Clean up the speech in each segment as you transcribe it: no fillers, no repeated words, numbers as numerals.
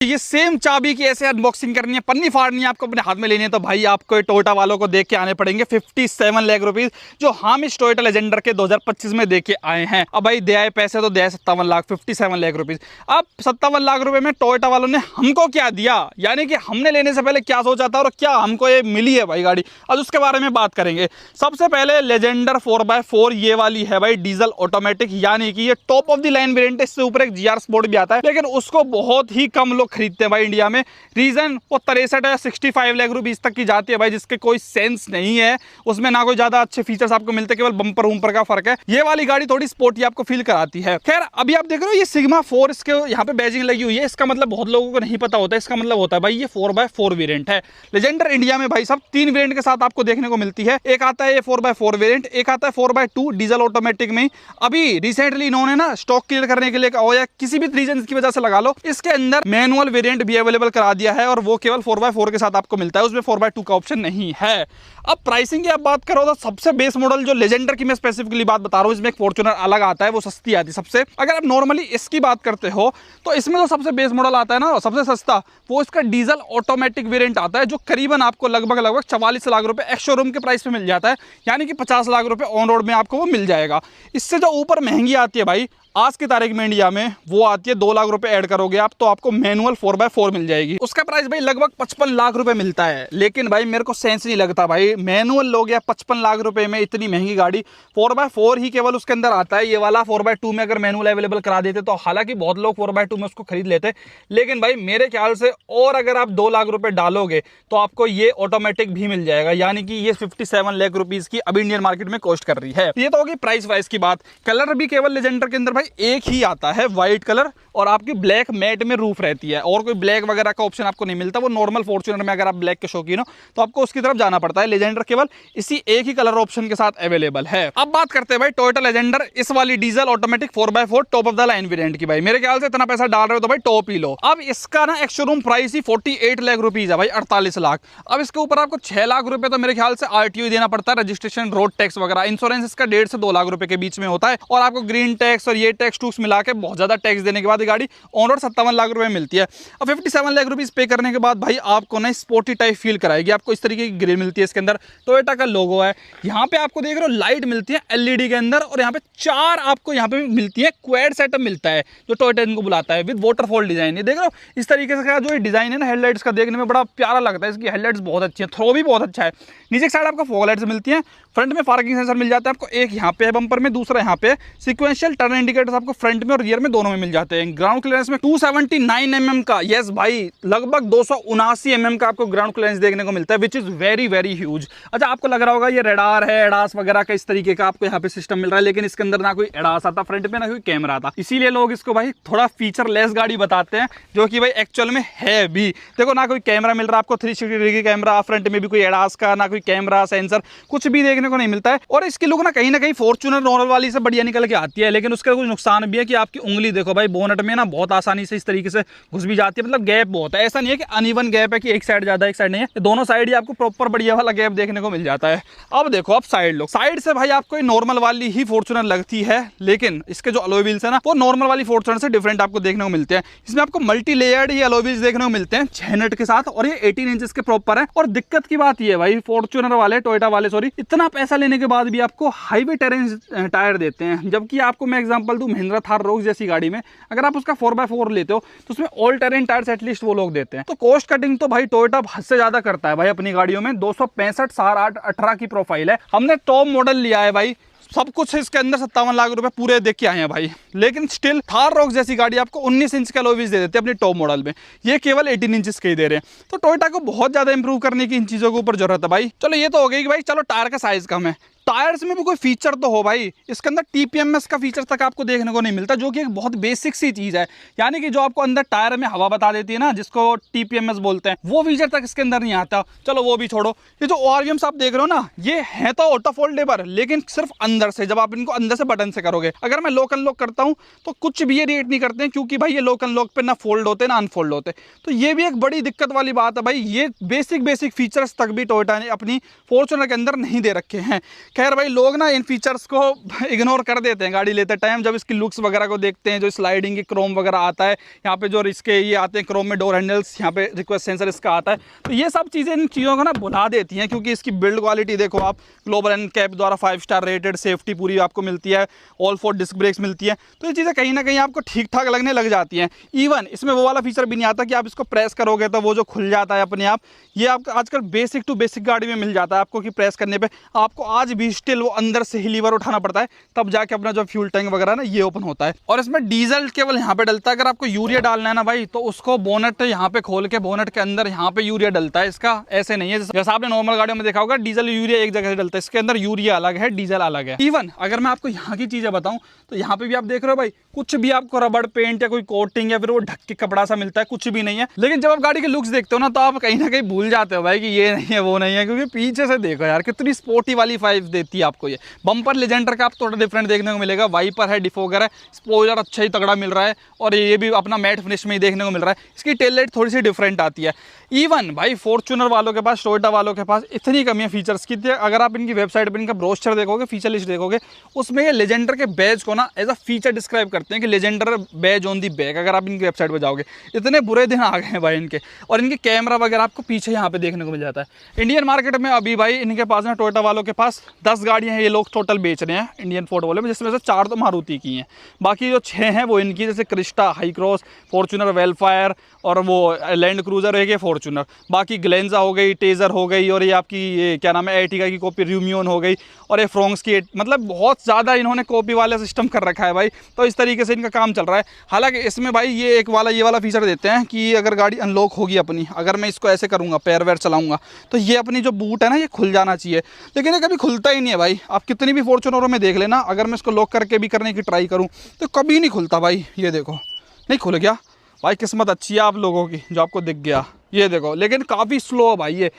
ये सेम चाबी की ऐसे अनबॉक्सिंग करनी है, पन्नी फाड़नी है, आपको अपने हाथ में लेनी है तो भाई आपको टोयोटा वालों को देख के आने पड़ेंगे 57 लाख रुपीस, जो हम इस टोयोटा लेजेंडर के 2025 में देके आए हैं। अब भाई दे आए पैसे तो दे आए 57 लाख, 57 लाख रुपीस। अब 57 लाख रुपए में टोयोटा वालों ने हमको क्या दिया, यानी कि हमने लेने से पहले क्या सोचा था और क्या हमको ये मिली है भाई गाड़ी, आज उसके बारे में बात करेंगे। सबसे पहले लेजेंडर 4x4 ये वाली है भाई डीजल ऑटोमेटिक, यानी कि ये top of the line variant है। इससे ऊपर एक जीआर स्पोर्ट भी आता है, लेकिन उसको बहुत ही कम लोग खरीदते हैं भाई इंडिया में। रीजन वो 63 या 65 लाख रुपीस तक की जाती है भाई, जिसके कोई सेंस नहीं है। उसमें ना कोई ज्यादा अच्छे फीचर्स आपको मिलते, केवल बम्पर वम्पर का फर्क है। ये वाली गाड़ी थोड़ी स्पोर्टी आपको फील कराती है। खैर अभी आप देख रहे हो ये सिग्मा 4 इसके यहाँ पे बैजिंग लगी हुई है। इसका मतलब बहुत लोगों को नहीं पता होता है। इसका मतलब होता है भाई ये 4x4 वेरिएंट है। लेजेंडर इंडिया में भाई सब 3 वेरिएंट के साथ आपको देखने को मिलती है। एक आता है ये 4x4 वेरिएंट, एक आता है 4x2 डीजल ऑटोमेटिक में। अभी रिसेंटली इन्होंने ना स्टॉक क्लियर करने के लिए या किसी भी रीजन की वजह से लगा लो, इसके अंदर मैनुअल वेरिएंट भी अवेलेबल करा दिया है और वो केवल 4x4 के साथ आपको मिलता है, उसमें 4x2 का ऑप्शन नहीं है। अब प्राइसिंग की आप बात करो तो सबसे बेस मॉडल जो लेजेंडर की मैं स्पेसिफिकली बात बता रहा हूं, इसमें एक फॉर्च्यूनर अलग आता है, वो सस्ती आती है सबसे। अगर आप नॉर्मली इसकी बात करते हो तो इसमें जो सबसे बेस मॉडल आता है ना सबसे सस्ता, वो इसका डीजल ऑटोमेटिक वेरिएंट आता है, जो करीबन आपको लगभग 44 लाख रुपए एक्स शोरूम के प्राइस पे मिल जाता है, यानी कि 50 लाख रुपए ऑन रोड में आपको वो मिल जाएगा। इससे जो ऊपर महंगी आती है भाई आज की तारीख में इंडिया में, वो आती है 2 लाख रुपए ऐड करोगे आप तो आपको मैनुअल 4x4 मिल जाएगी। उसका प्राइस भाई लगभग 55 लाख रुपए मिलता है। लेकिन भाई मेरे को सेंस नहीं लगता भाई, मैनुअल लोग या 55 लाख रुपए में इतनी महंगी गाड़ी, 4x4 ही केवल उसके अंदर आता है। ये वाला 4x2 में अगर मैनुअल अवेलेबल करा देते तो हालांकि बहुत लोग 4x2 में उसको खरीद लेते, लेकिन भाई मेरे ख्याल से और अगर आप 2 लाख रुपए डालोगे तो आपको ये ऑटोमेटिक भी मिल जाएगा, यानी कि ये 57 लाख रुपीज की अब इंडियन मार्केट में कॉस्ट कर रही है। ये तो होगी प्राइस वाइज की बात। कलर भी केवल लेजेंडर के अंदर भाई एक ही आता है, व्हाइट कलर, और आपकी ब्लैक मैट में रूफ रहती है, और कोई ब्लैक वगैरह का ऑप्शन आपको नहीं मिलता। वो नॉर्मल फॉर्च्यूनर में अगर आप ब्लैक के शौकीन हो तो आपको उसकी तरफ जाना पड़ता है। लेजेंडर केवल इसी एक ही कलर ऑप्शन के साथ अवेलेबल है। अब बात करते हैं भाई टोयोटा लेजेंडर इस वाली diesel automatic 4x4 top of the line variant की। भाई मेरे ख्याल से इतना पैसा डाल रहे हो तो भाई टॉप ही लो। अब इसका ना एक्स शोरूम प्राइस ही 48 लाख रुपीज है भाई, 48 लाख। अब इसके ऊपर आपको 6 लाख रुपए तो मेरे ख्याल से आरटीओ देना पड़ता है, रजिस्ट्रेशन, रोड टैक्स वगैरह। इंश्योरेंस इसका 1.5 से 2 लाख रुपए के बीच में होता है, और आपको ग्रीन टैक्स और ये टैक्स टूक्स मिला के बहुत ज्यादा टैक्स देने के बाद गाड़ी ऑन रोड 57 लाख रुपए मिलती है। अब 57 लाख रुपीस पे करने के बाद भाई आपको ना स्पोर्टी टाइप फील कराएगी। आपको इस तरीके की ग्रिल मिलती है, इसके अंदर टोयोटा का लोगो है। यहाँ पे आपको देख रहे हो लाइट मिलती है एलईडी के अंदर, और यहाँ पे 4 आपको यहाँ पे मिलती है क्वाड सेटअप मिलता है, जो टोयोटा इनको बुलाता है, विद वाटरफॉल डिजाइन। ये देख रहे हो इस तरीके से का जो ये डिजाइन है ना हेडलाइट्स का, देखने में बड़ा प्यारा लगता है। इसकी हेडलाइट्स बहुत अच्छी है, थ्रो भी बहुत अच्छा है। नीचे की साइड आपको फॉग लाइट्स मिलती है, फ्रंट में पार्किंग सेंसर मिल जाता है आपको, एक यहाँ पे है बम्पर में, दूसरा यहाँ पे। सिक्वेंशियल टर्न इंडिकेटर्स आपको फ्रंट में और रियर में दोनों में मिल जाते हैं। ग्राउंड क्लियरेंस में 279 mm का, यस भाई लगभग 279 mm का आपको ग्राउंड क्लियरेंस देखने को मिलता है, which is very very huge. अच्छा आपको लग रहा होगा ये रेडार है, एडास वगैरह का इस तरीके का आपको यहाँ पे सिस्टम मिल रहा है, लेकिन इसके अंदर ना कोई एडास आता फ्रंट पे, ना कोई कैमरा आता, इसीलिए लोग इसको भाई थोड़ा फीचर लेस गाड़ी बताते हैं, जो कि भाई एक्चुअल में है भी। देखो ना कोई कैमरा मिल रहा है आपको 360 डिग्री कैमरा, फ्रंट में भी कोई एडास का, ना कोई कैमरा सेंसर, कुछ भी देखने को नहीं मिलता है। और इसकी लुक ना कहीं फॉर्च्यूनर नॉर्मल वाली से बढ़िया निकल के आती है, लेकिन उसका कुछ नुकसान भी है कि आपकी उंगली देखो भाई बोनट में ना बहुत आसानी से इस तरीके से घुस भी जाती है, मतलब गैप बहुत है। ऐसा नहीं है कि अनइवन गैप है कि एक साइड ज्यादा एक साइड नहीं है, दोनों साइड ही आपको प्रॉपर बढ़िया वाला गैप देखने को मिल जाता है। अब देखो अब साइड लो, साइड से भाई आपको नॉर्मल वाली ही फॉर्च्यूनर लगती है, लेकिन इसके जो अलॉय व्हील्स है ना वो नॉर्मल वाली फॉर्च्यूनर से डिफरेंट आपको देखने को मिलते हैं। इसमें आपको मल्टी लेयर्ड ही अलॉय व्हील्स देखने को मिलते हैं 6 नट के साथ, और ये 18 इंचेस के प्रॉपर है। और दिक्कत की बात ये है भाई फॉर्च्यूनर वाले, टोयोटा वाले सॉरी, इतना पैसा लेने के बाद भी आपको हाईवे टेरेन टायर देते हैं, जबकि आपको मैं एग्जांपल दूं महिंद्रा थार रोक्स जैसी गाड़ी में अगर आप उसका 4x4 लेते हो तो उसमें ऑल टेरेन टायर्स एटलीस्ट वो लोग देते हैं। तो कॉस्ट कटिंग तो भाई टोयोटा हद से ज्यादा करता है भाई अपनी गाड़ियों में। 265 68 18 की प्रोफाइल है, हमने टॉप मॉडल लिया है भाई, सब कुछ इसके अंदर 57 लाख रुपए पूरे देख के आए हैं भाई, लेकिन स्टिल थार रॉक्स जैसी गाड़ी आपको 19 इंच का अलॉय व्हील्स दे देते हैं अपने टॉप मॉडल में, ये केवल 18 इंचेस के ही दे रहे हैं। तो टोयोटा को बहुत ज्यादा इंप्रूव करने की इन चीजों के ऊपर जरूरत है भाई। चलो ये तो हो गई कि भाई चलो टायर का साइज कम है, टायर्स में भी कोई फीचर तो हो भाई। इसके अंदर टीपीएमएस का फीचर तक आपको देखने को नहीं मिलता, जो कि एक बहुत बेसिक सी चीज है, यानी कि जो आपको अंदर टायर में हवा बता देती है ना, जिसको टीपीएमएस बोलते हैं, वो फीचर तक इसके अंदर नहीं आता। चलो वो भी छोड़ो, ये जो ओआरवीएम्स आप देख रहे हो ना, ये है तो ऑटो फोल्डेबल, लेकिन सिर्फ अंदर से, जब आप इनको अंदर से बटन से करोगे। अगर मैं लॉक अनलॉक करता हूं तो कुछ भी ये रिएक्ट नहीं करते हैं, क्योंकि भाई ये लॉक अनलॉक पे ना फोल्ड होते ना अनफोल्ड होते। तो ये भी एक बड़ी दिक्कत वाली बात है भाई, ये बेसिक फीचर्स तक भी टोयोटा ने अपनी फॉर्च्यूनर के अंदर नहीं दे रखे हैं। खैर भाई लोग ना इन फीचर्स को इग्नोर कर देते हैं गाड़ी लेते टाइम, जब इसकी लुक्स वगैरह को देखते हैं, जो स्लाइडिंग की क्रोम वगैरह आता है यहाँ पे, जो इसके ये आते हैं क्रोम में डोर हैंडल्स, यहाँ पे रिक्वेस्ट सेंसर इसका आता है, तो ये सब चीज़ें इन चीज़ों को ना भुला देती हैं। क्योंकि इसकी बिल्ड क्वालिटी देखो आप, ग्लोबल एनकैप द्वारा 5 स्टार रेटेड, सेफ्टी पूरी आपको मिलती है, ऑल 4 डिस्क ब्रेक्स मिलती है, तो ये चीज़ें कहीं ना कहीं आपको ठीक ठाक लगने लग जाती हैं। इवन इसमें वो वाला फीचर भी नहीं आता कि आप इसको प्रेस करोगे तो वो जो खुल जाता है अपने आप, ये आपका आजकल बेसिक टू बेसिक गाड़ी में मिल जाता है आपको, कि प्रेस करने पे आपको आज भी स्टिल वो अंदर से ही लीवर उठाना पड़ता है, तब जाके अपना जो फ्यूल टैंक वगैरह ना ये ओपन होता है। और इसमें डीजल केवल यहाँ पे डलता है। अगर आपको यूरिया डालना है ना भाई, तो उसको बोनट यहाँ पे खोल के, बोनट के अंदर यहाँ पे यूरिया डलता है। इसका ऐसे नहीं है जैसा आपने नॉर्मल गाड़ियों में देखा होगा, डीजल यूरिया एक जगह से डलता है, इसके अंदर यूरिया अलग है, डीजल अलग है। इवन अगर मैं आपको यहाँ की चीजें बताऊं तो यहाँ पे भी आप देख रहे हो भाई, कुछ भी आपको रबड़ पेंट या कोई कोटिंग या फिर वो ढक के कपड़ा सा मिलता है, कुछ भी नहीं है। लेकिन जब आप गाड़ी के लुक्स देखते हो ना, तो आप कहीं ना कहीं भूल जाते हो भाई कि ये नहीं है वो नहीं है, क्योंकि पीछे से देखो यार कितनी स्पोर्टी वाली वाइब देती है आपको ये। बम्पर लेजेंडर का आप थोड़ा डिफरेंट देखने को मिलेगा, वाइपर है, डिफोगर है, स्पॉइलर अच्छा ही तगड़ा मिल रहा है, और ये भी अपना मैट फिनिश में ही देखने को मिल रहा है। इसकी टेल लाइट थोड़ी सी डिफरेंट आती है। इवन भाई फॉर्च्यूनर वालों के पास, टोयोटा वालों के पास इतनी कमी है फीचर्स की, अगर आप इनकी वेबसाइट पर इनका ब्रोशर देखोगे, फीचर लिस्ट देखोगे, उसमें ये लेजेंडर के बैज को ना एज अ फीचर डिस्क्राइब करते हैं कि Legender badge on the back. अगर आप इनकी वेबसाइट पर जाओगे, इतने बुरे दिन आ गए हैं भाई इनके। और इनके कैमरा वगैरह आपको पीछे यहाँ पे देखने को मिल जाता है। इंडियन मार्केट में अभी भाई इनके पास ना, टोयोटा वालों के पास 10 गाड़ियाँ हैं ये लोग टोटल बेच रहे हैं इंडियन पोर्टफोलियो में, जिसमें से 4 तो मारुति की हैं, बाकी जो 6 हैं वो इनकी, जैसे Crysta, high cross, Fortuner Vellfire और वो लैंड क्रूजर है, फॉर्च्यूनर। बाकी ग्लेंजा हो गई, टेजर हो गई, और ये आपकी ये क्या नाम है, एर्टिगा की कॉपी र्यूमियन हो गई, और ये फ्रोंक्स की, मतलब बहुत ज़्यादा इन्होंने कॉपी वाला सिस्टम कर रखा है भाई। तो इस तरीके से इनका काम चल रहा है। हालांकि इसमें भाई ये ये वाला फीचर देते हैं कि अगर गाड़ी अनलॉक होगी अपनी, अगर मैं इसको ऐसे करूँगा, पैर वैर चलाऊँगा, तो ये अपनी जो बूट है ना, ये खुल जाना चाहिए। लेकिन ये कभी खुलता ही नहीं है भाई। आप कितनी भी फॉर्च्यूनरों में देख लेना, अगर मैं इसको लॉक करके भी करने की ट्राई करूँ तो कभी नहीं खुलता भाई। ये देखो, नहीं खुल गया भाई, किस्मत अच्छी है आप लोगों की जो आपको दिख गया, ये देखो। लेकिन काफ़ी स्लो है भाई ये।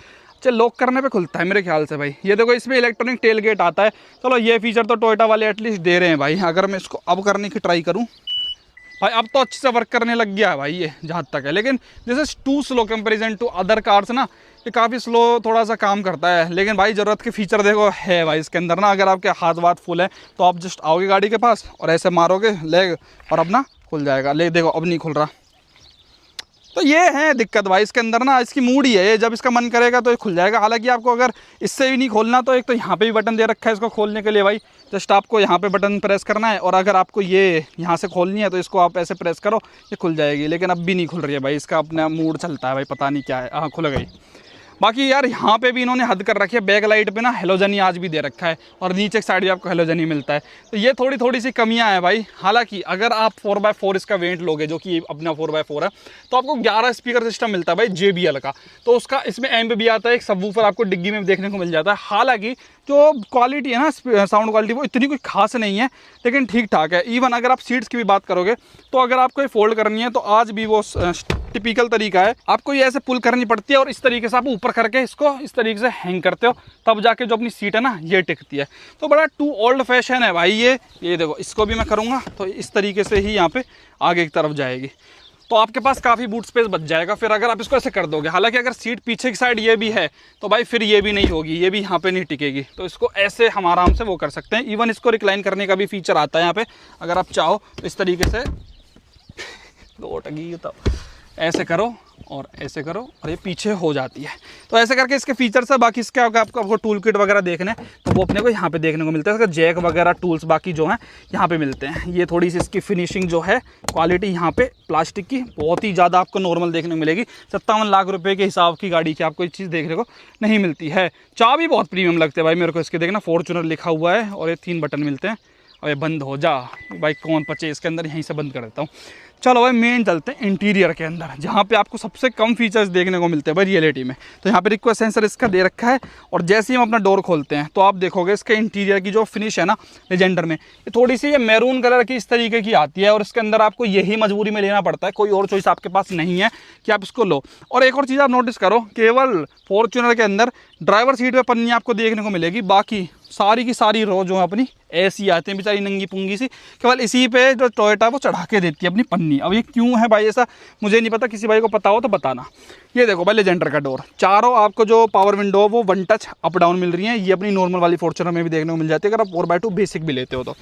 चल लॉक करने पे खुलता है मेरे ख्याल से भाई। ये देखो, इसमें इलेक्ट्रॉनिक टेल गेट आता है। चलो ये फीचर तो टोयोटा वाले एटलीस्ट दे रहे हैं भाई। अगर मैं इसको अब करने की ट्राई करूँ भाई, अब तो अच्छे से वर्क करने लग गया है भाई ये, जहाँ तक है। लेकिन this is too slow comparison to other cars ना, ये काफ़ी स्लो थोड़ा सा काम करता है। लेकिन भाई ज़रूरत के फीचर देखो है भाई इसके अंदर ना। अगर आपके हाथ वाथ फुल है तो आप जस्ट आओगे गाड़ी के पास और ऐसे मारोगे लेग, और अपना खुल जाएगा। ले देखो, अब नहीं खुल रहा। तो ये है दिक्कत भाई इसके अंदर ना, इसकी मूड ही है ये, जब इसका मन करेगा तो ये खुल जाएगा। हालांकि आपको अगर इससे भी नहीं खोलना तो एक तो यहाँ पे भी बटन दे रखा है इसको खोलने के लिए भाई। जस्ट आपको यहाँ पे बटन प्रेस करना है, और अगर आपको ये यहाँ से खोलनी है तो इसको आप ऐसे प्रेस करो, ये खुल जाएगी। लेकिन अब भी नहीं खुल रही है भाई, इसका अपना मूड चलता है भाई, पता नहीं क्या है। हाँ, खुल गई। बाकी यार यहाँ पे भी इन्होंने हद कर रखी है, बैक लाइट पे ना हेलोजनी आज भी दे रखा है, और नीचे साइड भी आपको हेलोजनी मिलता है। तो ये थोड़ी सी कमियां हैं भाई। हालांकि अगर आप 4x4 इसका वेरिएंट लोगे, जो कि अपना 4x4 है, तो आपको 11 स्पीकर सिस्टम मिलता है भाई JBL का। तो उसका इसमें एम्प भी आता है, एक सबवूफर आपको डिग्गी में देखने को मिल जाता है। हालांकि जो क्वालिटी है ना, साउंड क्वालिटी, वो इतनी कोई खास नहीं है, लेकिन ठीक ठाक है। इवन अगर आप सीट्स की भी बात करोगे, तो अगर आपको ये फोल्ड करनी है तो आज भी वो टिपिकल तरीका है, आपको ये ऐसे पुल करनी पड़ती है, और इस तरीके से आप ऊपर करके इसको इस तरीके से हैंग करते हो, तब जाके जो अपनी सीट है ना ये टिकती है। तो बड़ा टू ओल्ड फैशन है भाई ये देखो, इसको भी मैं करूँगा तो इस तरीके से ही यहाँ पे आगे की तरफ जाएगी, तो आपके पास काफ़ी बूट स्पेस बच जाएगा। फिर अगर आप इसको ऐसे कर दोगे, हालांकि अगर सीट पीछे की साइड ये भी है तो भाई फिर ये भी नहीं होगी, ये भी यहाँ पे नहीं टिकेगी। तो इसको ऐसे हम आराम से वो कर सकते हैं। इवन इसको रिक्लाइन करने का भी फीचर आता है यहाँ पे, अगर आप चाहो तो इस तरीके से दो टगी तो ऐसे करो और ऐसे करो, और ये पीछे हो जाती है। तो ऐसे करके इसके फीचर्स है। बाकी इसके आपको टूल किट वगैरह देखने तो वो अपने को यहाँ पे देखने को मिलता है। इसका जैक वगैरह टूल्स बाकी जो हैं यहाँ पे मिलते हैं। ये थोड़ी सी इसकी फिनिशिंग जो है, क्वालिटी यहाँ पे प्लास्टिक की बहुत ही ज़्यादा आपको नॉर्मल देखने को मिलेगी। 57 लाख रुपये के हिसाब की गाड़ी की आपको ये चीज़ देखने को नहीं मिलती है। चाबी बहुत प्रीमियम लगते हैं भाई मेरे को इसके, देखना फॉर्च्यूनर लिखा हुआ है, और ये 3 बटन मिलते हैं। और ये बंद हो जा भाई, कौन पचे इसके अंदर, यहीं से बंद कर देता हूँ। चलो भाई मेन चलते हैं इंटीरियर के अंदर, जहाँ पे आपको सबसे कम फीचर्स देखने को मिलते हैं भाई रियलिटी में। तो यहाँ पे रिक्वेस्ट सेंसर इसका दे रखा है, और जैसे ही हम अपना डोर खोलते हैं तो आप देखोगे इसके इंटीरियर की जो फिनिश है ना लेजेंडर में, ये थोड़ी सी ये मैरून कलर की इस तरीके की आती है, और इसके अंदर आपको यही मजबूरी में लेना पड़ता है, कोई और चॉइस आपके पास नहीं है कि आप इसको लो। और एक और चीज़ आप नोटिस करो, केवल फॉर्च्यूनर के अंदर ड्राइवर सीट पर पन्नी आपको देखने को मिलेगी, बाकी सारी की सारी रो जो है अपनी ऐसी आती है बेचारी नंगी पुंगी सी, केवल इसी पे जो टोयोटा वो चढ़ा के देती है अपनी पन्नी। अब ये क्यों है भाई ऐसा मुझे नहीं पता, किसी भाई को पता हो तो बताना। ये देखो भाई लेजेंडर का डोर, चारों आपको जो पावर विंडो वो वन टच अप डाउन मिल रही है। ये अपनी नॉर्मल वाली फॉर्च्यूनर में भी देखने को मिल जाती है अगर आप 4x2 बेसिक भी लेते हो तो।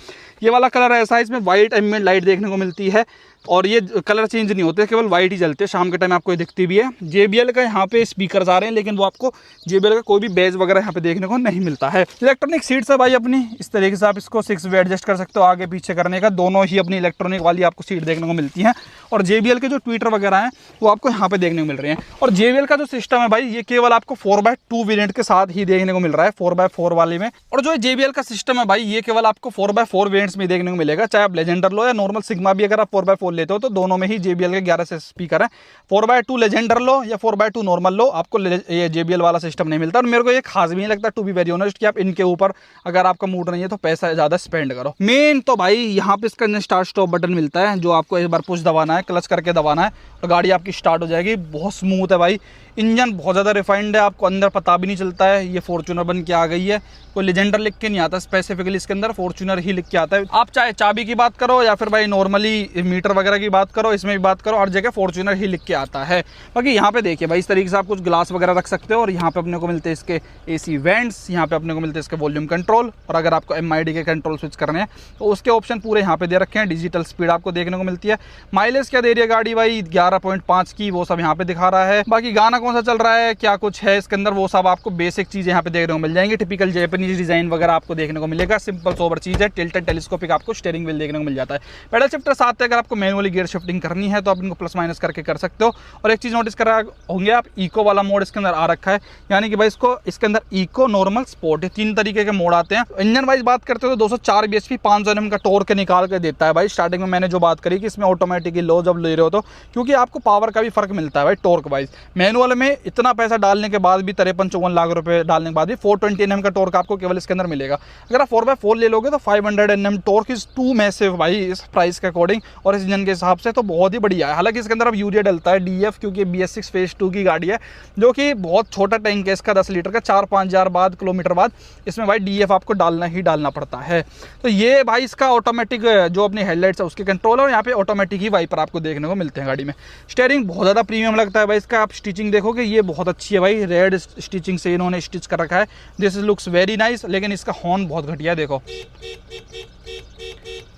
ये वाला कलर ऐसा है, इसमें वाइट एम्बिएंट लाइट देखने को मिलती है और ये कलर चेंज नहीं होते, केवल वाइट ही जलते हैं, शाम के टाइम आपको ये दिखती भी है। JBL का यहाँ पे स्पीकर आ रहे हैं, लेकिन वो आपको JBL का कोई भी बेज वगैरह यहाँ पे देखने को नहीं मिलता है। इलेक्ट्रॉनिक सीट्स है भाई अपनी, इस तरीके से आप इसको 6 वे एडजस्ट कर सकते हो आगे पीछे करने का, दोनों ही अपनी इलेक्ट्रॉनिक वाली आपको सीट देखने को मिलती है। और JBL के जो ट्विटर वगैरह हैं वो आपको यहाँ पे देखने को मिल रहे हैं। और JBL का जो सिस्टम है भाई ये केवल आपको 4x2 वेरिएंट के साथ ही देखने को मिल रहा है, 4x4 वाले में। और जो JBL का सिस्टम है भाई ये केवल आपको 4x4 वेरिएंट्स में देखने को मिलेगा, चाहे आप लेजेंडर लो या नॉर्मल सिग्मा भी अगर आप 4x4 लेते हो तो दोनों में ही JBL के 11 से स्पीकर है। 4x2 लेजेंडर लो या 4x2 नॉर्मल लो, आपको ये JBL वाला सिस्टम नहीं मिलता। और मेरे को ये खास भी नहीं लगता टू बी वेरी ऑनेस्ट कि आप इनके ऊपर अगर आपका मूड नहीं है तो पैसा ज़्यादा स्पेंड करो। मेन तो भाई यहाँ पे इसका स्टार्ट स्टॉप बटन मिलता है, जो आपको एक बार पुश दबाना है, क्लच करके दबाना है और गाड़ी आपकी स्टार्ट हो जाएगी। बहुत स्मूथ है भाई, इंजन बहुत ज़्यादा रिफाइंड है, आपको अंदर पता भी नहीं चलता है ये फॉर्च्यूनर बन के आ गई है। कोई लेजेंडर लिख के नहीं आता, स्पेसिफिकली इसके अंदर फॉर्च्यूनर ही लिख के आता है। आप चाहे चाबी की बात करो या फिर भाई नॉर्मली मीटर वगैरह की बात करो, इसमें भी बात करो, हर जगह फॉर्च्यूनर ही लिख के आता है। बाकी यहाँ पे देखिए भाई इस तरीके से आप कुछ ग्लास वगैरह रख सकते हो और यहाँ पे अपने को मिलते हैं इसके AC वेंट्स, यहाँ पे अपने को मिलते हैं इसके वॉल्यूम कंट्रोल। और अगर आपको MID के कंट्रोल स्विच करने हैं तो उसके ऑप्शन पूरे यहाँ पे दे रखे हैं। डिजिटल स्पीड आपको देखने को मिलती है। माइलेज क्या दे रही है गाड़ी भाई 11.5 की, वो सब यहाँ पे दिखा रहा है। बाकी गाना कौन सा चल रहा है, क्या कुछ है इसके अंदर, वो सब आपको बेसिक चीजें यहाँ पे देखने को मिल जाएंगी। टिपिकल जैपनीज डिजाइन वगैरह आपको देखने को मिलेगा, सिंपल सोबर चीज है। टिल्टेड टेलीस्कोपिक आपको स्टीयरिंग व्हील देखने को मिल जाता है। पेडल शिफ्टर साथ है, अगर आपको मैनुअली गियर शिफ्टिंग करनी है तो आप इनको प्लस माइनस करके कर सकते हो। और एक चीज नोटिस कर रहा होंगे आप, इको वाला मोड इसके अंदर आ रखा है, यानी कि भाई इसके अंदर इको, नॉर्मल, स्पोर्ट, 3 तरीके के मोड आते हैं। इंजन वाइज बात करते हो तो 204 bhp 500 Nm का टॉर्क निकाल के देता है भाई। स्टार्टिंग में मैंने जो बात करी कि इसमें ऑटोमेटिकली लो जब ले रहे हो तो, क्योंकि आपको पावर का भी फर्क मिलता है भाई टॉर्क वाइज। मैनुअल में इतना पैसा डालने के बाद भी 53-54 लाख रुपए डालने के बाद भी 420 Nm का टॉर्क आपको केवल इसके अंदर मिलेगा। अगर आप 4x4 ले लोगे तो 500 Nm torque is too massive भाई इस प्राइस के अकॉर्डिंग और इस इंजन के हिसाब से तो बहुत ही बढ़िया है। हालांकि इसके अंदर अब यूरिया डलता है DF, क्योंकि BS6 फेज 2 की गाड़ी है जो कि बहुत छोटा टैंक है इसका, 10 लीटर का। 4-5 हज़ार किलोमीटर बाद इसमें भाई DF आपको डालना ही डालना पड़ता है। तो ये भाई इसका ऑटोमेटिक जो अपनी हेडलाइट्स है उसके कंट्रोल है और यहाँ पे ऑटोमेटिक ही वाइपर आपको देखने को मिलते हैं गाड़ी में। स्टीयरिंग बहुत ज़्यादा प्रीमियम लगता है भाई इसका। आप स्टिचिंग देखोगे ये बहुत अच्छी है भाई, रेड स्टिचिंग से इन्होंने स्टिच कर रखा है, दिस लुक्स वेरी नाइस। लेकिन इसका हॉर्न बहुत घटिया है, देखो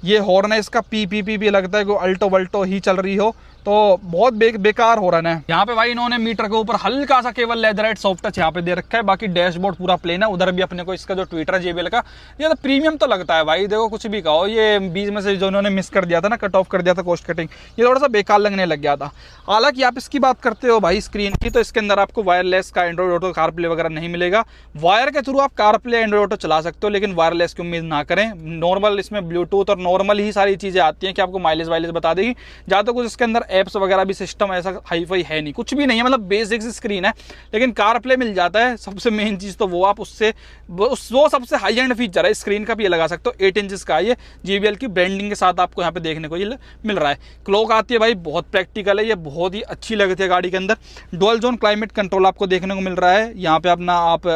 ये हॉर्न है इसका, पी लगता है कि अल्टो वल्टो ही चल रही हो, तो बहुत बेकार हो रहा है। यहाँ पे भाई इन्होंने मीटर के ऊपर हल्का सा केवल लेदराइट सॉफ्ट टच यहाँ पे दे रखा है, बाकी डैशबोर्ड पूरा प्लेन है। उधर भी अपने को इसका जो ट्विटर है JBL का, ये तो प्रीमियम तो लगता है भाई। देखो कुछ भी कहो, ये बीच में से जो इन्होंने मिस कर दिया था ना, कट ऑफ कर दिया था कॉस्ट कटिंग, ये थोड़ा सा बेकार लगने लग गया था। हालांकि आप इसकी बात करते हो भाई स्क्रीन की, तो इसके अंदर आपको वायरलेस का एंड्रॉइड ऑटो कारप्ले वगैरह नहीं मिलेगा। वायर के थ्रू आप कारप्ले एंड्रॉइड ऑटो चला सकते हो, लेकिन वायरलेस की उम्मीद ना करें। नॉर्मल इसमें ब्लूटूथ और नॉर्मल ही सारी चीजें आती हैं कि आपको माइलेज वाइलेज बता देगी। ज़्यादा कुछ इसके अंदर एप्स वगैरह भी सिस्टम ऐसा हाई फाई है नहीं, कुछ भी नहीं है, मतलब बेसिक स्क्रीन है। लेकिन कारप्ले मिल जाता है, सबसे मेन चीज तो वो आप उससे वो सबसे हाई एंड फीचर है स्क्रीन का भी, ये लगा सकते हो। 8 इंचेस का ये JBL की ब्रांडिंग के साथ आपको यहाँ पे देखने को ये मिल रहा है। क्लॉक आती है भाई, बहुत प्रैक्टिकल है, ये बहुत ही अच्छी लगती है गाड़ी के अंदर। डुअल जोन क्लाइमेट कंट्रोल आपको देखने को मिल रहा है। यहाँ पे अपना आप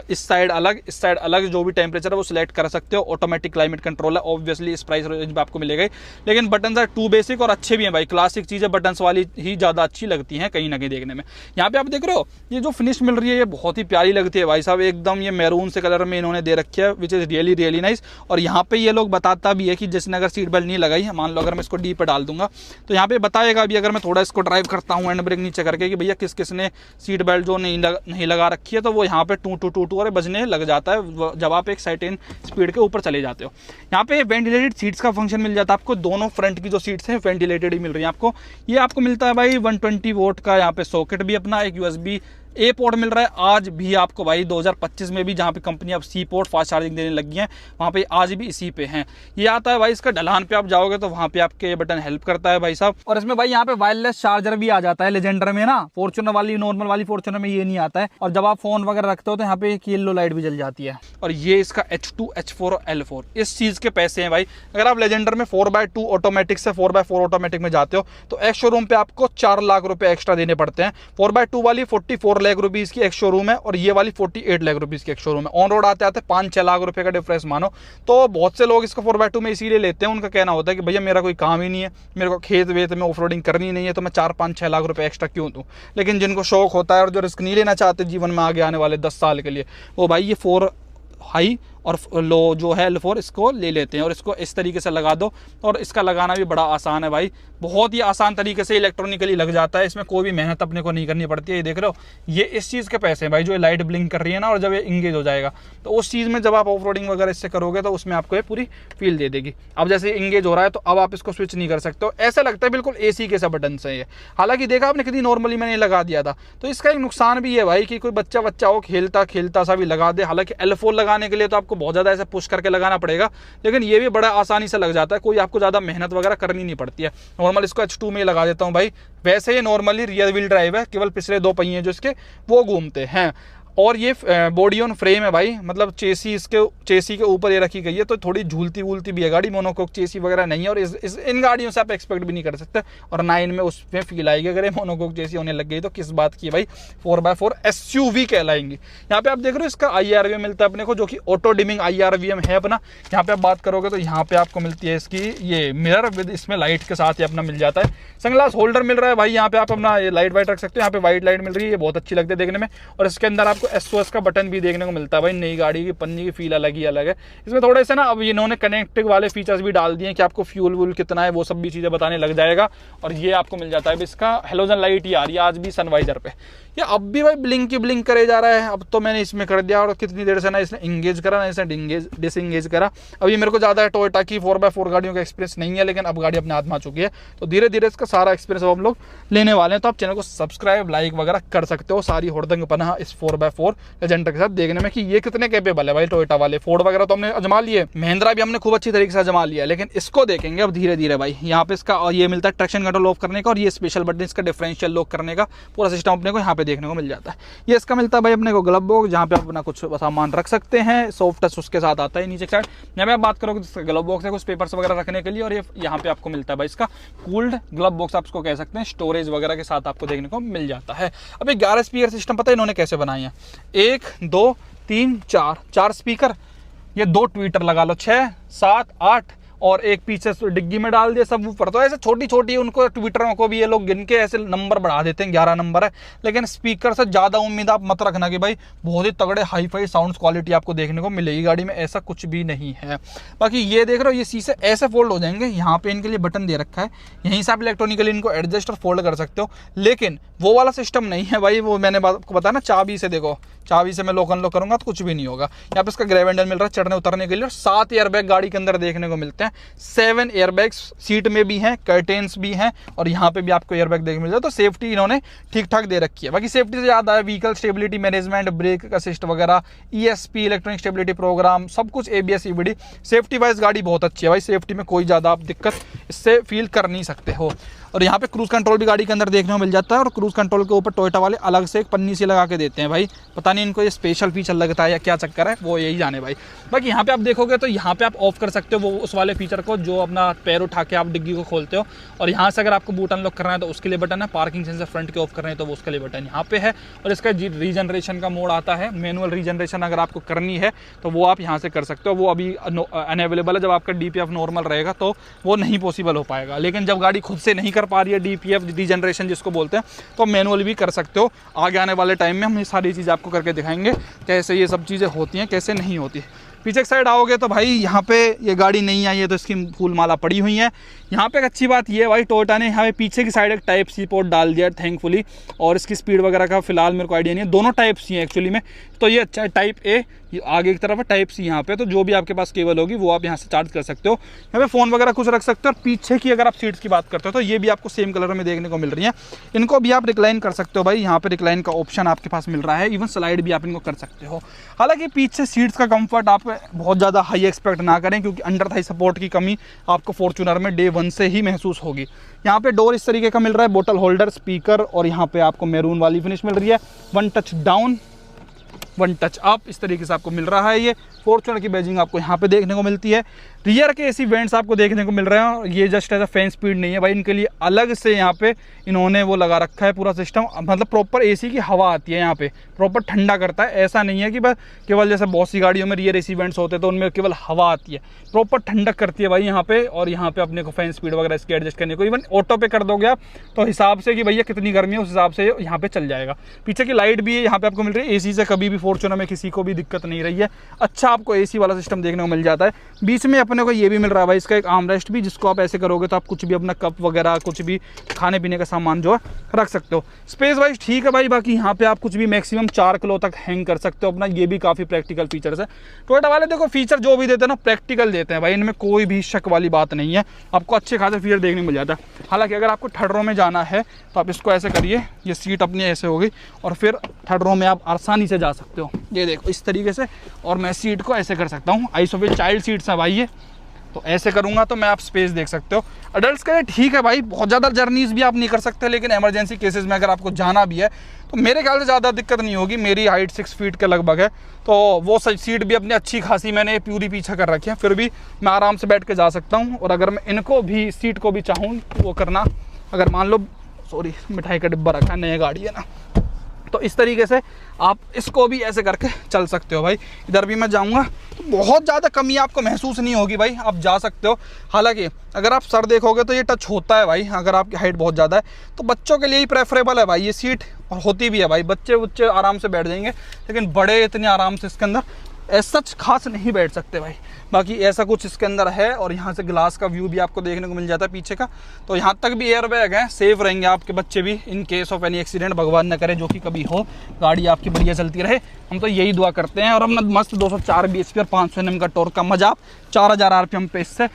इस साइड अलग इस साइड अलग जो भी टेम्परेचर है वो सिलेक्ट कर सकते हो। ऑटोमेटिक क्लाइमेट कंट्रोल है, ऑब्वियसली इस प्राइस रेंज में आपको मिलेगा ही। लेकिन बटन है 2 बेसिक और अच्छे भी हैं भाई, क्लासिक चीज़ें बटन वाली ही ज़्यादा अच्छी लगती हैं कहीं ना कहीं देखने में। यहाँ पे आप देख रहे हो ये जो फिनिश मिल रही है ये बहुत ही प्यारी लगती है भाई साहब, एकदम ये मैरून से कलर में इन्होंने दे रखी है, विच इज़ रियली नाइस। और यहाँ पे ये लोग बताता भी है कि जिसने अगर सीट बेल्ट नहीं लगाई है, मान लो अगर मैं इसको डी पे डाल दूंगा तो यहाँ पे बताएगा भी, अगर मैं थोड़ा इसको ड्राइव करता हूँ हैंड ब्रेक नीचे करके, कि भैया किसने सीट बेल्ट जो नहीं लगा रखी है, तो वो यहाँ पे टू टू टू टू और बजने लग जाता है जब आप एक सर्टेन स्पीड के ऊपर चले जाते हो। यहाँ पे वेंटिलेटेड सीट्स का फंक्शन मिल जाता है आपको, दोनों फ्रंट की जो सीट्स हैं वेंटिलेटेड ही मिल रही है आपको। ये आपको मिलता है भाई 120 वोल्ट का यहाँ पे सॉकेट भी अपना, एक USB-A पोर्ट मिल रहा है आज भी आपको भाई 2025 में भी, जहाँ पे कंपनी अब C पोर्ट फास्ट चार्जिंग देने लगी है, वहाँ पे आज भी इसी पे हैं। ये आता है भाई इसका ढलान पे आप जाओगे तो वहाँ पे आपके ये बटन हेल्प करता है भाई साहब। और इसमें भाई यहाँ पे वायरलेस चार्जर भी आ जाता है लेजेंडर में ना, फॉर्च्यूनर वाली नॉर्मल वाली फॉर्च्यूनर में ये नहीं आता है। और जब आप फोन वगैरह रखते हो तो यहाँ पे एक येलो लाइट भी जल जाती है। और ये इसका H2, H4 और L4 इस चीज के पैसे हैं भाई। अगर आप लेजेंडर में 4x2 ऑटोमेटिक से 4x4 ऑटोमेटिक में जाते हो तो एक्स शोरूम पे आपको 4 लाख रुपए एक्स्ट्रा देने पड़ते हैं। 4x2 वाली 44 लाख रुपीज़ की एक शोरूम है और ये वाली 48 लाख रुपीज़ की एक शोरूम है। ऑन रोड आते आते 5-6 लाख रुपए का डिफरेंस मानो। तो बहुत से लोग इसको 4x2 में इसीलिए लेते हैं, उनका कहना होता है कि भैया मेरा कोई काम ही नहीं है, मेरे को खेत वेत में ऑफ रोडिंग करनी नहीं है, तो मैं 4-5-6 लाख रुपए एक्स्ट्रा क्यों दूँ। लेकिन जिनको शौक होता है और जो रिस्क नहीं लेना चाहते जीवन में आगे आने वाले 10 साल के लिए, वो भाई ये 4 हाई और लो जो है L4 इसको ले लेते हैं और इसको इस तरीके से लगा दो। और इसका लगाना भी बड़ा आसान है भाई, बहुत ही आसान तरीके से इलेक्ट्रॉनिकली लग जाता है, इसमें कोई भी मेहनत अपने को नहीं करनी पड़ती है। ये देख रहे हो, ये इस चीज़ के पैसे हैं भाई, जो लाइट ब्लिंक कर रही है ना, और जब ये इंगेज हो जाएगा तो उस चीज़ में जब आप ऑफ रोडिंग वगैरह इससे करोगे तो उसमें आपको ये पूरी फील दे देगी। अब जैसे इंगेज हो रहा है तो अब आप इसको स्विच नहीं कर सकते हो, ऐसा लगता है बिल्कुल AC के सा बटन से ये। हालांकि देखा आपने कितनी नॉर्मली मैंने लगा दिया था। तो इसका एक नुकसान भी है भाई कि कोई बच्चा हो खेलता सा भी लगा दे। हालांकि L4 लगाने के लिए तो आपको बहुत ज़्यादा ऐसे पुश करके लगाना पड़ेगा, लेकिन ये भी बड़ा आसानी से लग जाता है, कोई आपको ज़्यादा मेहनत वगैरह करनी नहीं पड़ती है। नॉर्मल इसको H2 में लगा देता हूँ भाई। वैसे ये नॉर्मली रियर व्हील ड्राइव है, केवल पिछले 2 पहिए जो इसके वो घूमते हैं। और ये बॉडी ऑन फ्रेम है भाई, मतलब चेसी के ऊपर ये रखी गई है, तो थोड़ी झूलती वूलती भी है गाड़ी, मोनोकोक चेसी वगैरह नहीं है। और इन गाड़ियों से आप एक्सपेक्ट भी नहीं कर सकते। और 9 में उसमें फील आएगी अगर ये मोनोकोक चेसी होने लग गई तो किस बात की भाई, 4x4 SUV कहलाएंगी। यहाँ पे आप देख रहे हो इसका IRVM मिलता है अपने को, जो कि ऑटो डिमिंग IRVM है अपना। यहाँ पे आप बात करोगे तो यहाँ पे आपको मिलती है इसकी ये मिरर विद, इसमें लाइट के साथ ही अपना मिल जाता है। सनग्लास होल्डर मिल रहा है भाई, यहाँ पे आप अपना लाइट वाइट रख सकते हो। यहाँ पे वाइट लाइट मिल रही है, ये बहुत अच्छी लगती है देखने में। और इसके अंदर आपको SOS का बटन भी देखने को मिलता है भाई। नई गाड़ी की पन्नी की फील अलग है। इसमें थोड़े से ना अब इन्होंने कनेक्टिव वाले फीचर्स भी डाल दिए हैं कि आपको फ्यूल वूल कितना है वो सब भी चीज़ें बताने लग जाएगा। और ये आपको मिल जाता है इसका हेलोजन लाइट ही आ रही है आज भी सनवाइजर पे। ये अब भी भाई ब्लिंक करे जा रहा है। अब तो मैंने इसमें कर दिया और कितनी देर से ना इसने इंगेज करा ना इसने डिसंगेज करा। अब ये मेरे को ज़्यादा टोयोटा की 4x4 गाड़ियों का एक्सपीरियंस नहीं है, लेकिन अब गाड़ी अपने हाथ में आ चुकी है तो धीरे धीरे इसका सारा एक्सपीरियंस अब हम लोग लेने वाले हैं। तो आप चैनल को सब्सक्राइब लाइक वगैरह कर सकते हो। सारी हुड़दंग पना इस 4x4 लेजेंडर के साथ देखने में कि ये कितने कैपेबल है भाई। टोयोटा वाले फोर्ड वगैरह तो हमने आजमा लिए, महिंद्रा भी हमने खूब अच्छी तरीके से आजमा लिया, लेकिन इसको देखेंगे अब धीरे धीरे भाई। यहाँ पे इसका ये मिलता है ट्रैक्शन कंट्रोल ऑफ करने का, और ये स्पेशल बटन इसका डिफरेंशियल लॉक करने का पूरा सिस्टम अपने को यहाँ पे देखने को मिल जाता है। ये इसका मिलता है भाई अपने को ग्लव बॉक्स, जहाँ पे आप अपना कुछ सामान रख सकते हैं। सॉफ्ट टच उसके साथ आता है नीचे साइड। यहाँ पे आप बात करोगे तो ग्लव बॉक्स है कुछ पेपर्स वगैरह रखने के लिए। और ये यहाँ पे आपको मिलता है भाई इसका कूल्ड ग्लव बॉक्स, आप इसको कह सकते हैं, स्टोरेज वगैरह के साथ आपको देखने को मिल जाता है। अब 11 स्पीकर सिस्टम पता है इन्होंने कैसे बनाए हैं, 1 2 3 4 स्पीकर, ये 2 ट्विटर लगा लो, 6 7 8 और एक पीछे डिग्गी में डाल दिया सब ऊपर। तो ऐसे छोटी छोटी उनको ट्विटरों को भी ये लोग गिन के ऐसे नंबर बढ़ा देते हैं, 11 नंबर है। लेकिन स्पीकर से ज़्यादा उम्मीद आप मत रखना कि भाई बहुत ही तगड़े हाई फाई साउंड क्वालिटी आपको देखने को मिलेगी गाड़ी में, ऐसा कुछ भी नहीं है। बाकी ये देख रहे हो ये शीशे ऐसे फोल्ड हो जाएंगे, यहाँ पे इनके लिए बटन दे रखा है, यहीं से आप इलेक्ट्रॉनिकली इनको एडजस्ट और फोल्ड कर सकते हो। लेकिन वो वाला सिस्टम नहीं है भाई, वो मैंने आपको बताया ना, चाबी से देखो, चाबी से मैं लॉक अनलॉक करूंगा तो कुछ भी नहीं होगा। यहाँ पे इसका ग्रैब हैंडल मिल रहा है चढ़ने उतरने के लिए, और 7 एयरबैग गाड़ी के अंदर देखने को मिलते हैं। 7 एयरबैग्स सीट में भी हैं, कर्टेन्स भी हैं, और यहाँ पे भी आपको एयरबैग देखने मिल जाए। तो सेफ्टी इन्होंने ठीक ठाक दे रखी है। बाकी सेफ्टी से याद आया, vehicle stability management, brake assist वगैरह, ESP इलेक्ट्रॉनिक स्टेबिलिटी प्रोग्राम, सब कुछ ABS EBD। सेफ्टी वाइज गाड़ी बहुत अच्छी है भाई, सेफ्टी में कोई ज़्यादा आप दिक्कत इससे फील कर नहीं सकते हो। और यहाँ पे क्रूज कंट्रोल भी गाड़ी के अंदर देखने को मिल जाता है, और क्रूज कंट्रोल के ऊपर टोयोटा वाले अलग से एक पन्नी सी लगा के देते हैं भाई। पता नहीं इनको ये स्पेशल फीचर लगता है या क्या चक्कर है, वो यही जाने भाई। बाकी यहाँ पे आप देखोगे तो यहाँ पे आप ऑफ कर सकते हो वो उस वाले फीचर को जो अपना पैर उठा के आप डिग्गी को खोलते हो। और यहाँ से अगर आपको बूट अनलॉक करना है तो उसके लिए बटन है, पार्किंग सेंसर फ्रंट के ऑफ करना है तो वो उसके लिए बटन यहाँ पे है। और इसका रीजनरेशन का मोड आता है, मैनुअल रीजनरेशन अगर आपको करनी है तो वो आप यहाँ से कर सकते हो। वो अभी अनअवेलेबल है, जब आपका DPF नॉर्मल रहेगा तो वो नहीं पॉसिबल हो पाएगा। लेकिन जब गाड़ी खुद से नहीं कर पा रही है DPF रीजनरेशन जिसको बोलते हैं, तो मैनुअल भी कर सकते हो। आगे आने वाले टाइम में हम ये सारी चीज़ आपको करके दिखाएंगे कैसे ये सब चीज़ें होती हैं कैसे नहीं होती। पीछे साइड आओगे तो भाई यहाँ पे ये गाड़ी नहीं आई है तो इसकी फूल माला पड़ी हुई है। यहाँ पे एक अच्छी बात ये है भाई, टोयोटा ने यहाँ पे पीछे की साइड एक टाइप सी पोर्ट डाल दिया थैंकफुली। और इसकी स्पीड वगैरह का फिलहाल मेरे को आइडिया नहीं है, दोनों टाइप सी हैं एक्चुअली में। तो ये अच्छा है, टाइप A ये आगे की तरफ है, टाइप C यहाँ पे। तो जो भी आपके पास केबल होगी वो आप यहाँ से चार्ज कर सकते हो। यहाँ पे फ़ोन वगैरह कुछ रख सकते हो। और पीछे की अगर आप सीट्स की बात करते हो तो ये भी आपको सेम कलर में देखने को मिल रही है। इनको भी आप रिक्लाइन कर सकते हो भाई, यहाँ पे रिक्लाइन का ऑप्शन आपके पास मिल रहा है। इवन स्लाइड भी आप इनको कर सकते हो। हालांकि पीछे सीट्स का कंफर्ट आप बहुत ज़्यादा हाई एक्सपेक्ट ना करें, क्योंकि अंडर थाई सपोर्ट की कमी आपको फॉर्च्यूनर में डे 1 से ही महसूस होगी। यहाँ पे डोर इस तरीके का मिल रहा है, बोतल होल्डर, स्पीकर, और यहाँ पे आपको मैरून वाली फिनिश मिल रही है। 1 touch down, one touch up, इस तरीके से आपको मिल रहा है। ये फॉर्च्यूनर की बैजिंग आपको यहाँ पे देखने को मिलती है। रियर के एसी वेंट्स आपको देखने को मिल रहे हैं। ये just as a fan speed नहीं है भाई, इनके लिए अलग से यहाँ पे इन्होंने वो लगा रखा है पूरा सिस्टम, मतलब प्रॉपर एसी की हवा आती है यहाँ पे, प्रॉपर ठंडा करता है। ऐसा नहीं है कि बस केवल जैसे बहुत सी गाड़ियों में रियर एसी वेंट्स होते हैं तो उनमें केवल हवा आती है, प्रॉपर ठंडक करती है भाई यहाँ पे। और यहाँ पे अपने को फैन स्पीड वगैरह इसके एडजस्ट करने को, इवन ऑटो पे कर दोगे आप तो हिसाब से कि भैया कितनी गर्मी है उस हिसाब से यहाँ पे चल जाएगा। पीछे की लाइट भी यहाँ पे आपको मिल रही है। एसी से कभी भी फॉर्च्यूनर में किसी को भी दिक्कत नहीं रही है, अच्छा आपको एसी वाला सिस्टम देखने को मिल जाता है। बीच में अपने को ये भी मिल रहा है भाई इसका एक आर्मरेस्ट भी, जिसको आप ऐसे करोगे तो आप कुछ भी अपना कप वगैरह कुछ भी खाने पीने का सामान जो है रख सकते हो। स्पेस वाइज ठीक है भाई, बाकी यहाँ पे आप कुछ भी मैक्सिमम 4 किलो तक हैंग कर सकते हो अपना, ये भी काफ़ी प्रैक्टिकल फीचर्स है। टोयोटा वाले देखो फीचर जो भी देते हैं ना प्रैक्टिकल देते हैं भाई, इनमें कोई भी शक वाली बात नहीं है, आपको अच्छे खासे फीचर देखने को मिल जाता है। हालांकि अगर आपको थर्ड रो में जाना है तो आप इसको ऐसे करिए, ये सीट अपनी ऐसे होगी और फिर थर्ड रो में आप आसानी से जा सकते हो। ये देखो इस तरीके से, और मैं सीट को ऐसे कर सकता हूँ। आइसोफिल चाइल्ड सीट्स है भाई ये, तो ऐसे करूंगा तो मैं आप स्पेस देख सकते हो। अडल्ट्स के लिए ठीक है भाई, बहुत ज़्यादा जर्नीज भी आप नहीं कर सकते, लेकिन इमरजेंसी केसेस में अगर आपको जाना भी है तो मेरे ख्याल से ज़्यादा दिक्कत नहीं होगी। मेरी हाइट 6 फीट के लगभग है, तो वो सीट भी अपनी अच्छी खासी मैंने पूरी पीछे कर रखी है, फिर भी मैं आराम से बैठ के जा सकता हूँ। और अगर मैं इनको भी सीट को भी चाहूँ वो करना, अगर मान लो सॉरी मिठाई का डिब्बा रखा है, नई गाड़ी है ना, तो इस तरीके से आप इसको भी ऐसे करके चल सकते हो भाई। इधर भी मैं जाऊंगा तो बहुत ज़्यादा कमी आपको महसूस नहीं होगी भाई, आप जा सकते हो। हालांकि अगर आप सर देखोगे तो ये टच होता है भाई, अगर आपकी हाइट बहुत ज़्यादा है तो बच्चों के लिए ही प्रेफरेबल है भाई ये सीट, और होती भी है भाई, बच्चे आराम से बैठ जाएंगे, लेकिन बड़े इतने आराम से इसके अंदर ऐसा खास नहीं बैठ सकते भाई। बाकी ऐसा कुछ इसके अंदर है, और यहाँ से ग्लास का व्यू भी आपको देखने को मिल जाता है पीछे का, तो यहाँ तक भी एयर बैग है, सेफ रहेंगे आपके बच्चे भी in case of any accident, भगवान न करे जो कि कभी हो, गाड़ी आपकी बढ़िया चलती रहे, हम तो यही दुआ करते हैं। और अपना मस्त 204 bhp और 500 Nm का टॉर्क का मजा आप 4000 RPM पे इससे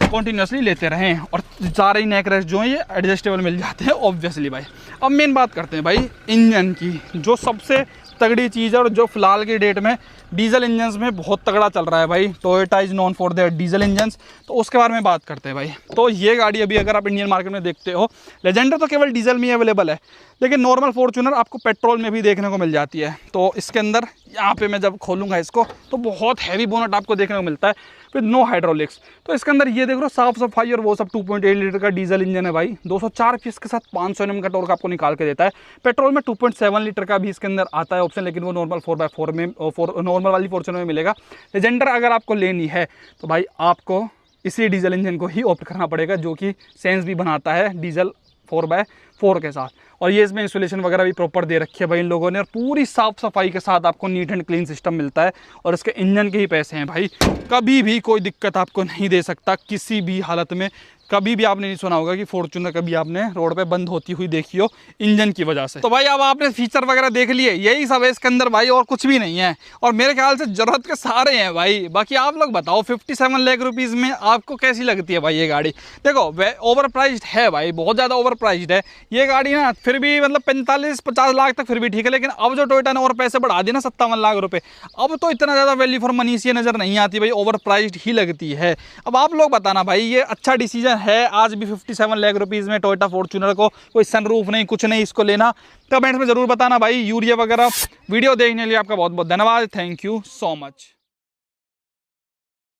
कॉन्टीन्यूसली लेते रहें, और सारे ही नेक रेस्ट जो है ये एडजस्टेबल मिल जाते हैं ऑब्वियसली भाई। अब मेन बात करते हैं भाई इंजन की, जो सबसे तगड़ी चीज़ है और जो फिलहाल की डेट में डीजल इंजन्स में बहुत तगड़ा चल रहा है भाई। Toyota is known for their diesel engines, तो उसके बारे में बात करते हैं भाई। तो ये गाड़ी अभी अगर आप इंडियन मार्केट में देखते हो, लेजेंडर तो केवल डीजल में अवेलेबल है, लेकिन नॉर्मल फॉर्च्यूनर आपको पेट्रोल में भी देखने को मिल जाती है। तो इसके अंदर यहाँ पे मैं जब खोलूँगा इसको तो बहुत हैवी बोनट आपको देखने को मिलता है विद नो हाइड्रोलिक्स। तो इसके अंदर ये देख लो साफ सफाई और वो सब 2.8 लीटर का डीजल इंजन है भाई, 204 PS के साथ 500 Nm का टॉर्क आपको निकाल के देता है। पेट्रोल में 2.7 लीटर का भी इसके अंदर आता है ऑप्शन, लेकिन वो नॉर्मल 4x4 में नॉर्मल वाली फॉर्च्यूनर में मिलेगा। लेजेंडर अगर आपको लेनी है तो भाई आपको इसी डीजल इंजन को ही ऑप्ट करना पड़ेगा, जो कि सेंस भी बनाता है डीजल 4x4 के साथ। और ये इसमें इंसुलेशन वगैरह भी प्रॉपर दे रखी है भाई इन लोगों ने, और पूरी साफ सफाई के साथ आपको नीट एंड क्लीन सिस्टम मिलता है। और इसके इंजन के ही पैसे हैं भाई, कभी भी कोई दिक्कत आपको नहीं दे सकता किसी भी हालत में। कभी भी आपने नहीं सुना होगा कि फॉर्च्यूनर कभी आपने रोड पे बंद होती हुई देखी हो इंजन की वजह से। तो भाई अब आपने फीचर वगैरह देख लिए, यही सब है इसके अंदर भाई, और कुछ भी नहीं है, और मेरे ख्याल से जरूरत के सारे हैं भाई। बाकी आप लोग बताओ 57 लाख रुपीज़ में आपको कैसी लगती है भाई ये गाड़ी। देखो ओवर प्राइस्ड है भाई, बहुत ज़्यादा ओवर प्राइस्ड है ये गाड़ी ना, फिर भी मतलब 45-50 लाख तक फिर भी ठीक है, लेकिन अब जो टोयोटा ने और पैसे बढ़ा दिए ना 57 लाख रुपए, अब तो इतना ज़्यादा वैल्यू फॉर मनी से नज़र नहीं आती भाई, ओवर प्राइस्ड ही लगती है। अब आप लोग बताना भाई ये अच्छा डिसीजन है आज भी 57 लाख रुपीज़ में टोयोटा फॉर्च्यूनर को, कोई सनरूफ नहीं कुछ नहीं, इसको लेना? कमेंट्स में ज़रूर बताना भाई। यूरिया वगैरह वीडियो देखने के लिए आपका बहुत बहुत धन्यवाद, थैंक यू सो मच।